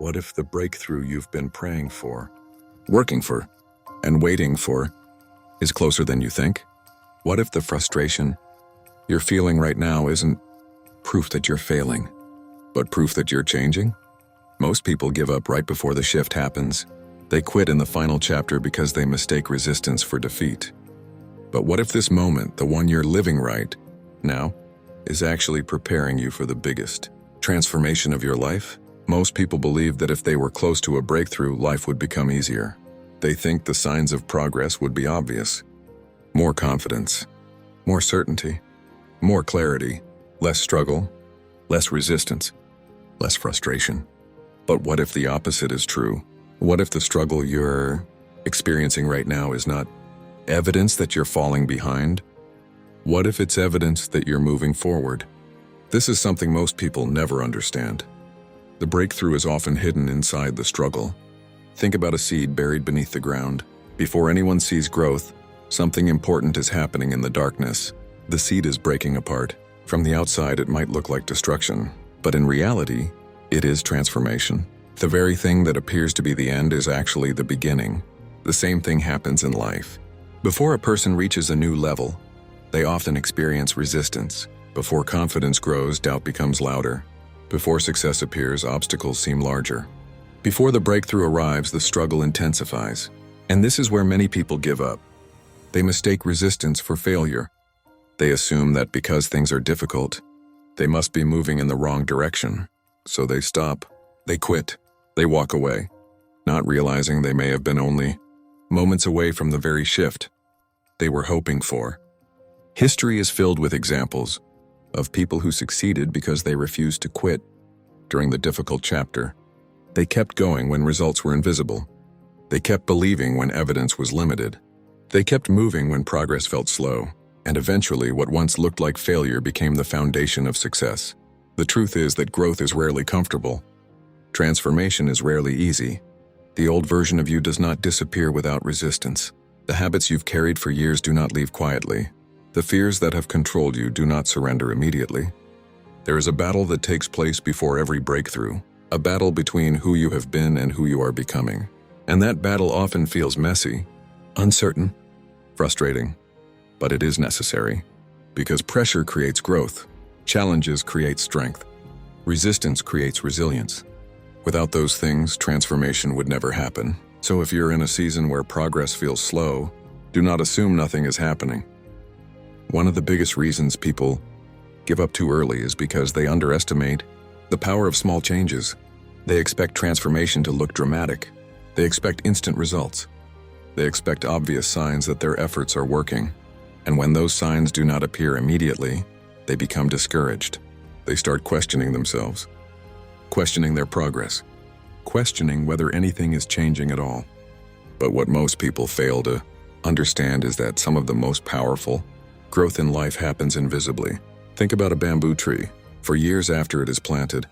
What if the breakthrough you've been praying for, working for, and waiting for is closer than you think? What if the frustration you're feeling right now isn't proof that you're failing, but proof that you're changing? Most people give up right before the shift happens. They quit in the final chapter because they mistake resistance for defeat. But what if this moment, the one you're living right now, is actually preparing you for the biggest transformation of your life? Most people believe that if they were close to a breakthrough, life would become easier. They think the signs of progress would be obvious. More confidence, more certainty, more clarity, less struggle, less resistance, less frustration. But what if the opposite is true? What if the struggle you're experiencing right now is not evidence that you're falling behind? What if it's evidence that you're moving forward? This is something most people never understand. The breakthrough is often hidden inside the struggle. Think about a seed buried beneath the ground. Before anyone sees growth, something important is happening in the darkness. The seed is breaking apart. From the outside, it might look like destruction, but in reality, it is transformation. The very thing that appears to be the end is actually the beginning. The same thing happens in life. Before a person reaches a new level, they often experience resistance. Before confidence grows, doubt becomes louder. Before success appears, obstacles seem larger. Before the breakthrough arrives, the struggle intensifies. And this is where many people give up. They mistake resistance for failure. They assume that because things are difficult, they must be moving in the wrong direction. So they stop, they quit, they walk away, not realizing they may have been only moments away from the very shift they were hoping for. History is filled with examples of people who succeeded because they refused to quit during the difficult chapter. They kept going when results were invisible. They kept believing when evidence was limited. They kept moving when progress felt slow. And eventually, what once looked like failure became the foundation of success. The truth is that growth is rarely comfortable. Transformation is rarely easy. The old version of you does not disappear without resistance. The habits you've carried for years do not leave quietly. The fears that have controlled you do not surrender immediately. There is a battle that takes place before every breakthrough, a battle between who you have been and who you are becoming. And that battle often feels messy, uncertain, frustrating. But it is necessary, because pressure creates growth, challenges create strength, resistance creates resilience. Without those things, transformation would never happen. So if you're in a season where progress feels slow, do not assume nothing is happening. One of the biggest reasons people give up too early is because they underestimate the power of small changes. They expect transformation to look dramatic. They expect instant results. They expect obvious signs that their efforts are working. And when those signs do not appear immediately, they become discouraged. They start questioning themselves, questioning their progress, questioning whether anything is changing at all. But what most people fail to understand is that some of the most powerful growth in life happens invisibly. Think about a bamboo tree. For years after it is planted,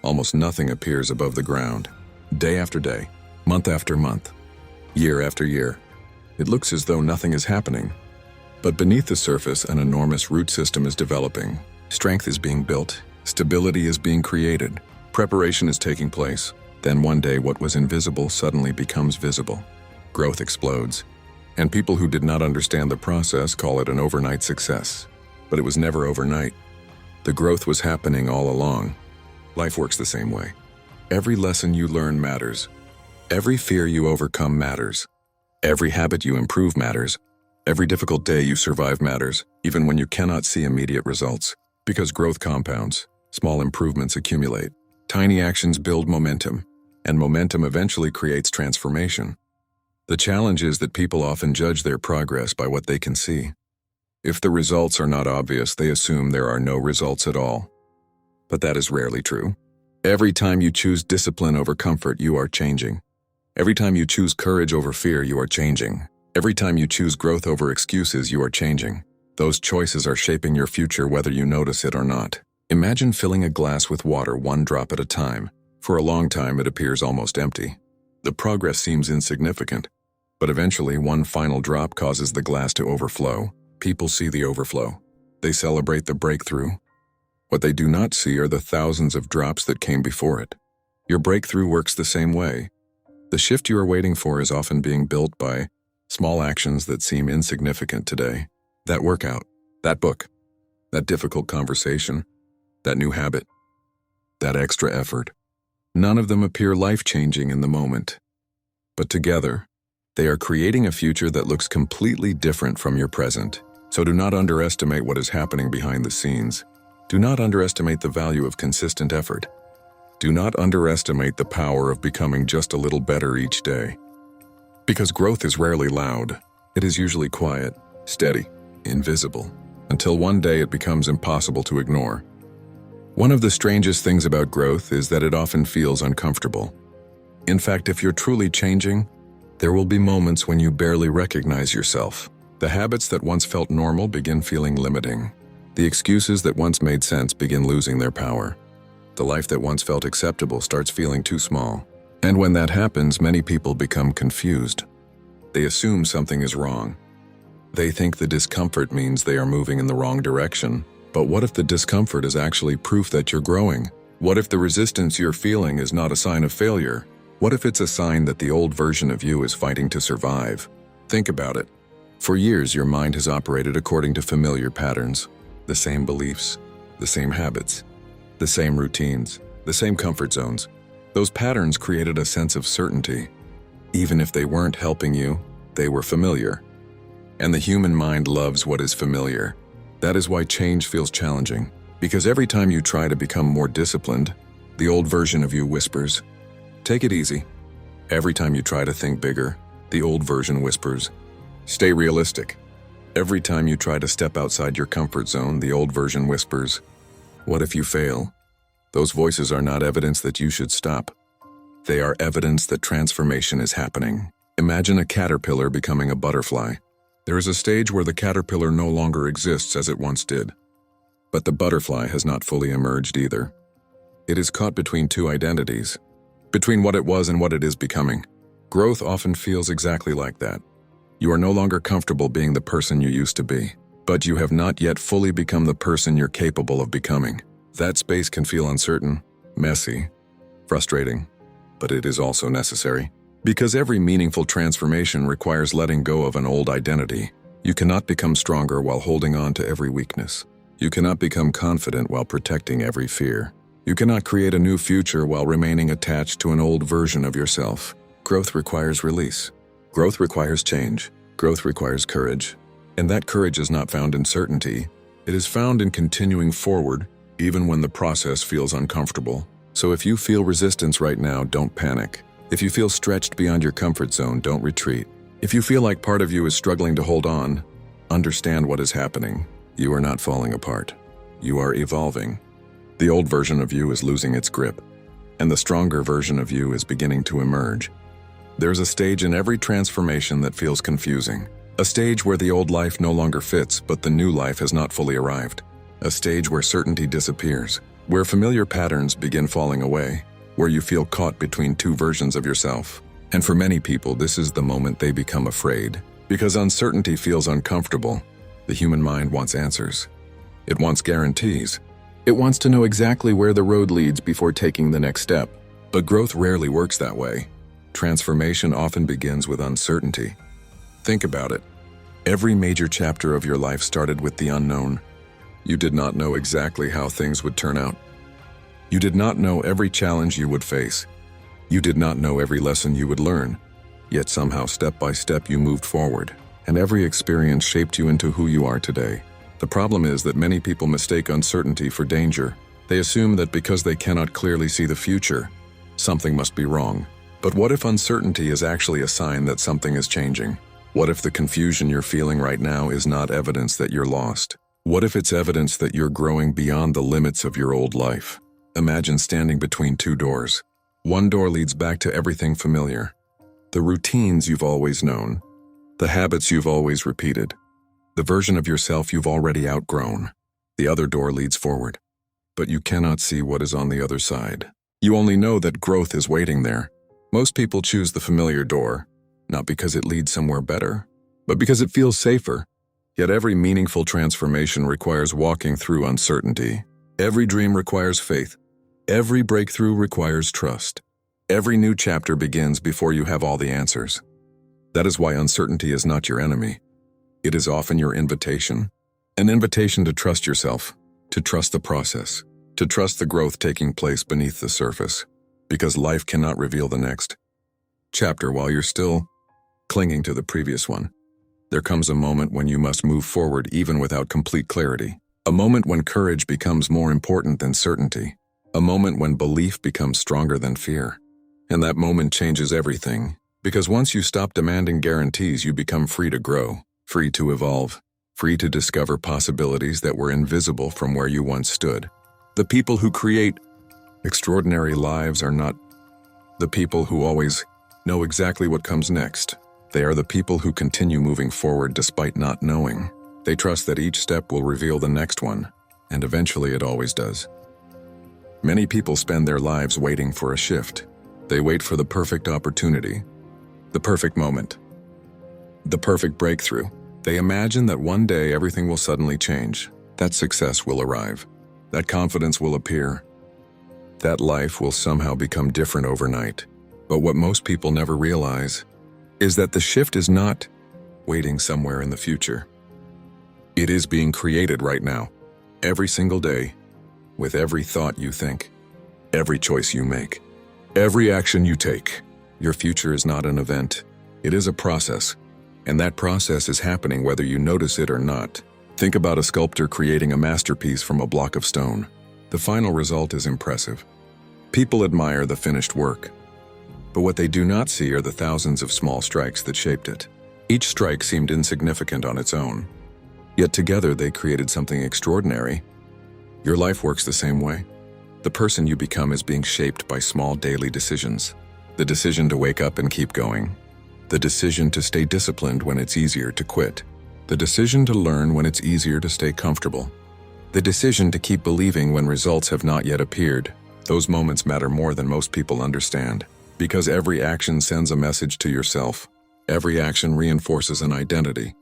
almost nothing appears above the ground. Day after day, month after month, year after year, it looks as though nothing is happening. But beneath the surface, an enormous root system is developing. Strength is being built. Stability is being created. Preparation is taking place. Then one day, what was invisible suddenly becomes visible. Growth explodes. And people who did not understand the process call it an overnight success. But it was never overnight. The growth was happening all along. Life works the same way. Every lesson you learn matters. Every fear you overcome matters. Every habit you improve matters. Every difficult day you survive matters, even when you cannot see immediate results. Because growth compounds, small improvements accumulate. Tiny actions build momentum, and momentum eventually creates transformation. The challenge is that people often judge their progress by what they can see. If the results are not obvious, they assume there are no results at all. But that is rarely true. Every time you choose discipline over comfort, you are changing. Every time you choose courage over fear, you are changing. Every time you choose growth over excuses, you are changing. Those choices are shaping your future whether you notice it or not. Imagine filling a glass with water one drop at a time. For a long time, it appears almost empty. The progress seems insignificant, but eventually one final drop causes the glass to overflow. People see the overflow. They celebrate the breakthrough. What they do not see are the thousands of drops that came before it. Your breakthrough works the same way. The shift you are waiting for is often being built by small actions that seem insignificant today. That workout, that book, that difficult conversation, that new habit, that extra effort. None of them appear life-changing in the moment. But together, they are creating a future that looks completely different from your present. So do not underestimate what is happening behind the scenes. Do not underestimate the value of consistent effort. Do not underestimate the power of becoming just a little better each day. Because growth is rarely loud. It is usually quiet, steady, invisible, until one day it becomes impossible to ignore. One of the strangest things about growth is that it often feels uncomfortable. In fact, if you're truly changing, there will be moments when you barely recognize yourself. The habits that once felt normal begin feeling limiting. The excuses that once made sense begin losing their power. The life that once felt acceptable starts feeling too small. And when that happens, many people become confused. They assume something is wrong. They think the discomfort means they are moving in the wrong direction. But what if the discomfort is actually proof that you're growing? What if the resistance you're feeling is not a sign of failure? What if it's a sign that the old version of you is fighting to survive? Think about it. For years, your mind has operated according to familiar patterns. The same beliefs, the same habits, the same routines, the same comfort zones. Those patterns created a sense of certainty. Even if they weren't helping you, they were familiar. And the human mind loves what is familiar. That is why change feels challenging. Because every time you try to become more disciplined, the old version of you whispers, "Take it easy." Every time you try to think bigger, the old version whispers, "Stay realistic." Every time you try to step outside your comfort zone, the old version whispers, "What if you fail?" Those voices are not evidence that you should stop. They are evidence that transformation is happening. Imagine a caterpillar becoming a butterfly. There is a stage where the caterpillar no longer exists as it once did. But the butterfly has not fully emerged either. It is caught between two identities, between what it was and what it is becoming. Growth often feels exactly like that. You are no longer comfortable being the person you used to be, but you have not yet fully become the person you're capable of becoming. That space can feel uncertain, messy, frustrating, but it is also necessary. Because every meaningful transformation requires letting go of an old identity. You cannot become stronger while holding on to every weakness. You cannot become confident while protecting every fear. You cannot create a new future while remaining attached to an old version of yourself. Growth requires release. Growth requires change. Growth requires courage. And that courage is not found in certainty. It is found in continuing forward, even when the process feels uncomfortable. So if you feel resistance right now, don't panic. If you feel stretched beyond your comfort zone, don't retreat. If you feel like part of you is struggling to hold on, understand what is happening. You are not falling apart. You are evolving. The old version of you is losing its grip, and the stronger version of you is beginning to emerge. There's a stage in every transformation that feels confusing. A stage where the old life no longer fits, but the new life has not fully arrived. A stage where certainty disappears, where familiar patterns begin falling away, where you feel caught between two versions of yourself. And for many people, this is the moment they become afraid. Because uncertainty feels uncomfortable. The human mind wants answers. It wants guarantees. It wants to know exactly where the road leads before taking the next step. But growth rarely works that way. Transformation often begins with uncertainty. Think about it. Every major chapter of your life started with the unknown. You did not know exactly how things would turn out. You did not know every challenge you would face. You did not know every lesson you would learn. Yet somehow, step by step, you moved forward. And every experience shaped you into who you are today. The problem is that many people mistake uncertainty for danger. They assume that because they cannot clearly see the future, something must be wrong. But what if uncertainty is actually a sign that something is changing? What if the confusion you're feeling right now is not evidence that you're lost? What if it's evidence that you're growing beyond the limits of your old life? Imagine standing between two doors. One door leads back to everything familiar. The routines you've always known. The habits you've always repeated. The version of yourself you've already outgrown. The other door leads forward. But you cannot see what is on the other side. You only know that growth is waiting there. Most people choose the familiar door, not because it leads somewhere better, but because it feels safer. Yet every meaningful transformation requires walking through uncertainty. Every dream requires faith. Every breakthrough requires trust. Every new chapter begins before you have all the answers. That is why uncertainty is not your enemy. It is often your invitation. An invitation to trust yourself, to trust the process, to trust the growth taking place beneath the surface, because life cannot reveal the next chapter while you're still clinging to the previous one. There comes a moment when you must move forward even without complete clarity. A moment when courage becomes more important than certainty. A moment when belief becomes stronger than fear. And that moment changes everything, because once you stop demanding guarantees, you become free to grow, free to evolve, free to discover possibilities that were invisible from where you once stood. The people who create extraordinary lives are not the people who always know exactly what comes next. They are the people who continue moving forward despite not knowing. They trust that each step will reveal the next one, and eventually it always does. Many people spend their lives waiting for a shift. They wait for the perfect opportunity, the perfect moment, the perfect breakthrough. They imagine that one day everything will suddenly change, that success will arrive, that confidence will appear, that life will somehow become different overnight. But what most people never realize is that the shift is not waiting somewhere in the future. It is being created right now, every single day, with every thought you think, every choice you make, every action you take. Your future is not an event, it is a process, and that process is happening whether you notice it or not. Think about a sculptor creating a masterpiece from a block of stone. The final result is impressive. People admire the finished work, but what they do not see are the thousands of small strikes that shaped it. Each strike seemed insignificant on its own, yet together they created something extraordinary. Your life works the same way. The person you become is being shaped by small daily decisions. The decision to wake up and keep going. The decision to stay disciplined when it's easier to quit. The decision to learn when it's easier to stay comfortable. The decision to keep believing when results have not yet appeared. Those moments matter more than most people understand. Because every action sends a message to yourself. Every action reinforces an identity.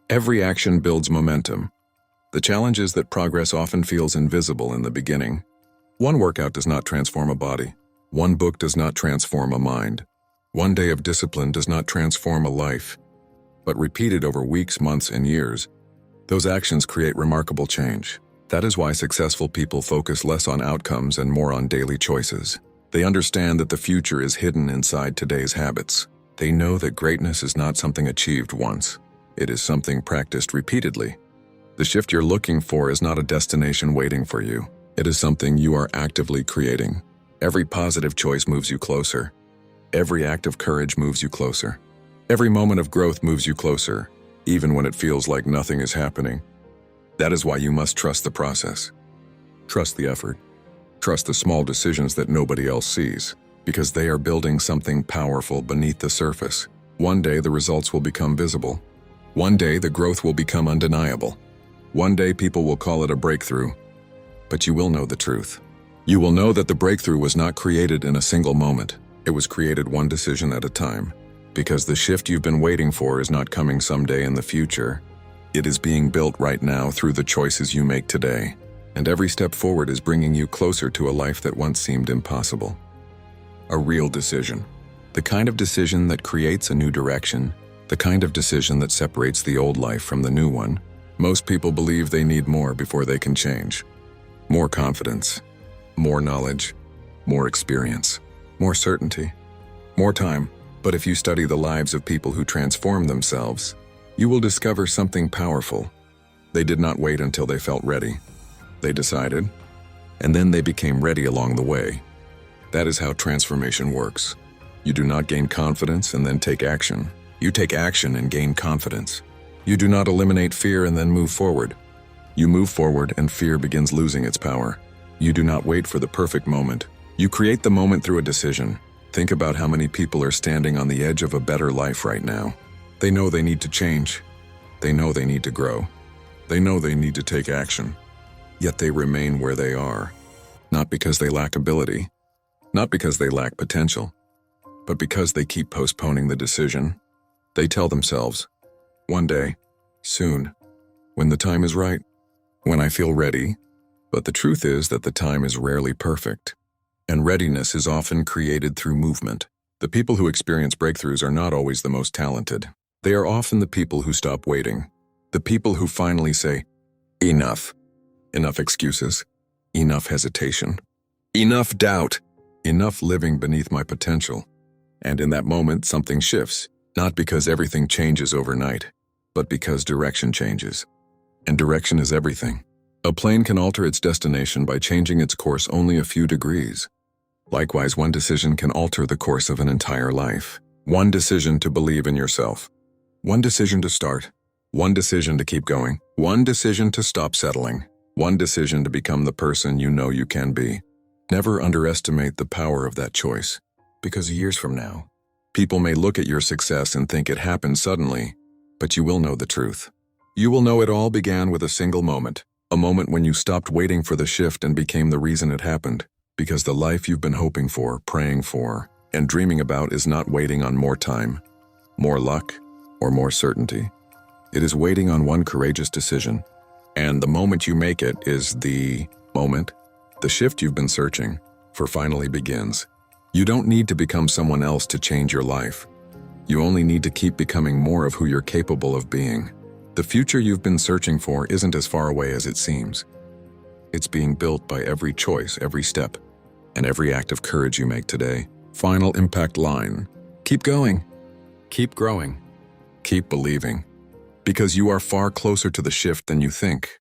Every action builds momentum. The challenge is that progress often feels invisible in the beginning. One workout does not transform a body. One book does not transform a mind. One day of discipline does not transform a life. But repeated over weeks, months, and years, those actions create remarkable change. That is why successful people focus less on outcomes and more on daily choices. They understand that the future is hidden inside today's habits. They know that greatness is not something achieved once. It is something practiced repeatedly. The shift you're looking for is not a destination waiting for you. It is something you are actively creating. Every positive choice moves you closer. Every act of courage moves you closer. Every moment of growth moves you closer, even when it feels like nothing is happening. That is why you must trust the process. Trust the effort. Trust the small decisions that nobody else sees, because they are building something powerful beneath the surface. One day the results will become visible. One day the growth will become undeniable. One day people will call it a breakthrough. But you will know the truth. You will know that the breakthrough was not created in a single moment. It was created one decision at a time. Because the shift you've been waiting for is not coming someday in the future. It is being built right now through the choices you make today. And every step forward is bringing you closer to a life that once seemed impossible. A real decision. The kind of decision that creates a new direction. The kind of decision that separates the old life from the new one. Most people believe they need more before they can change. More confidence. More knowledge. More experience. More certainty. More time. But if you study the lives of people who transform themselves, you will discover something powerful. They did not wait until they felt ready. They decided, and then they became ready along the way. That is how transformation works. You do not gain confidence and then take action. You take action and gain confidence. You do not eliminate fear and then move forward. You move forward and fear begins losing its power. You do not wait for the perfect moment. You create the moment through a decision. Think about how many people are standing on the edge of a better life right now. They know they need to change. They know they need to grow. They know they need to take action. Yet they remain where they are, not because they lack ability, not because they lack potential, but because they keep postponing the decision. They tell themselves, one day, soon, when the time is right, when I feel ready. But the truth is that the time is rarely perfect. And readiness is often created through movement. The people who experience breakthroughs are not always the most talented. They are often the people who stop waiting. The people who finally say, enough. Enough excuses. Enough hesitation. Enough doubt. Enough living beneath my potential. And in that moment, something shifts, not because everything changes overnight, but because direction changes. And direction is everything. A plane can alter its destination by changing its course only a few degrees. Likewise, one decision can alter the course of an entire life. One decision to believe in yourself. One decision to start. One decision to keep going. One decision to stop settling. One decision to become the person you know you can be. Never underestimate the power of that choice, because years from now, people may look at your success and think it happened suddenly, but you will know the truth. You will know it all began with a single moment, a moment when you stopped waiting for the shift and became the reason it happened, because the life you've been hoping for, praying for, and dreaming about is not waiting on more time, more luck, or more certainty. It is waiting on one courageous decision, and the moment you make it is the moment. The shift you've been searching for finally begins. You don't need to become someone else to change your life. You only need to keep becoming more of who you're capable of being. The future you've been searching for isn't as far away as it seems. It's being built by every choice, every step, and every act of courage you make today. Final impact line. Keep going. Keep growing. Keep believing. Because you are far closer to the shift than you think.